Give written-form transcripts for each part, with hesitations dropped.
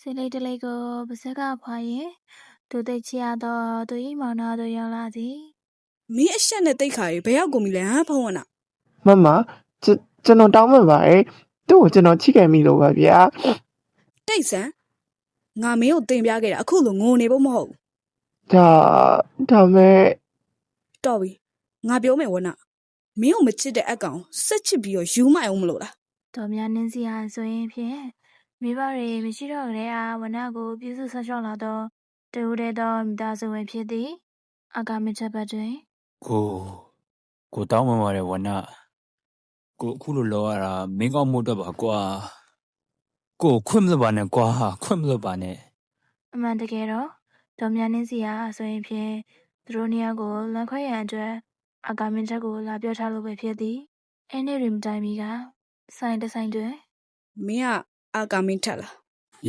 စိတ်လေးတလေးကိုပါဇက်ကဖွာရင်သူသိချရတော့သူဤမောင်နာတို့ရောက်လာသည် မင်းအဆက်နဲ့တိတ်ခါရီဘယ်ရောက်ကုန်ပြီလဲဟမ်ဖုန်းဝနာ မမကျွန်တော်တောင်းပန်ပါတယ်သူ့ကိုကျွန်တော်ချိခဲ့မိလို့ပါဗျာ တိတ်ဆန်းငါမင်းကိုတင်ပြခဲ့တာအခုလိုငိုနေဖို့မဟုတ်ဘူး ဒါမဲ့ တော်ပြီငါပြောမယ်ဝနာမင်းကိုမချစ်တဲ့အကောင်ဆက်ချစ်ပြီးတော့ယူမအောင်မလို့လား တော်များနင်းစီဟာဆိုရင်ဖြင့်မိဘတွေမရှိတော့ကြတဲ့အားဝနာကိုပြုစုဆက်လျှောက်လာတော့တူတဲ့သောမိသားစုဝင်ဖြစ်သည်အကမချက်ပတ်တွင် ကိုတောင်းပန်ပါတယ်ဝနကိုအခုလိုလောရတာမင်းကောင်းမှုတော့ပါကွာကိုခွင့်မလို့ပါနဲ့ကွာခွင့်မလို့ပါနဲ့ အမှန်တကယ်တော့တော်များနင်းစီဟာဆိုရင်ဖြင့်သူတို့နှစ်ယောက်ကိုလမ်းခွဲရန်အတွက်အကမချက်ကိုလာပြောထားလို့ပဲဖြစ်သည်အဲ့ဒီရင်တိုင်မီကဆိုင်တဆိုင်တွင် မင်းကအာကာမင်းထက်လား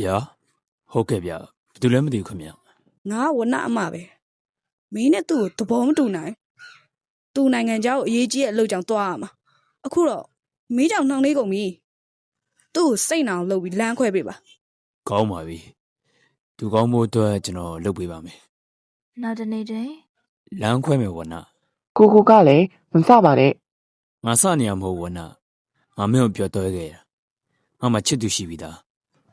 ရာဟုတ်ကဲ့ဗျဘယ်သူလဲမသိဘူးခင်ဗျ ငါကဝနာအမပဲမင်းနဲ့သူ့ကိုသဘောမတူနိုင်သူ့နိုင်ငံเจ้าကိုအရေးကြီးတဲ့အလုပ်ကြောင့်တွားရမှာအခုတော့မင်းကြောင့်နှောင်းလေးကုန်ပြီသူ့ကိုစိတ်နာအောင်လုပ်ပြီးလမ်းခွဲပေးပါ ကောင်းပါပြီသူကောင်းမှုအတွက်ကျွန်တော်လုပ်ပေးပါမယ် နောက်တစ်နေ့တွင် လမ်းခွဲမယ်ဝန ကိုကလည်းမစပါနဲ့ ငါစနေရမဟုတ်ဝနငါမင်းကိုပြောတော့ခဲ့တာငါမှချစ်သူရှိပြီသား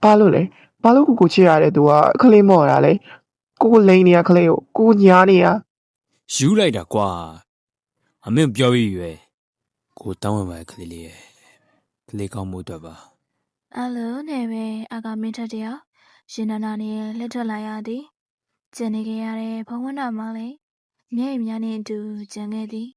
ဘာလို့လဲဘာလို့ကိုချစ်ရတဲ့သူကခလေးမော့တာလဲကိုလိန်နေရခလေးကိုညားနေရ ယူလိုက်တာကွာငါမင်းကိုပြောပြီးရွယ်ကိုတောင်းပန်ပါတယ်ခလေးလေးရဲ့ခလေးကောင်းမှုအတွက်ပါ အလိုနဲ့ပဲအကမင်းထက်တယောက်ရှင်နာနာနဲ့လက်ထွက်လာရသည်ကျန်နေခဲ့ရတဲ့ဘဝနာမလည်းမျက်ရည်များနဲ့အတူကျန်ခဲ့သည်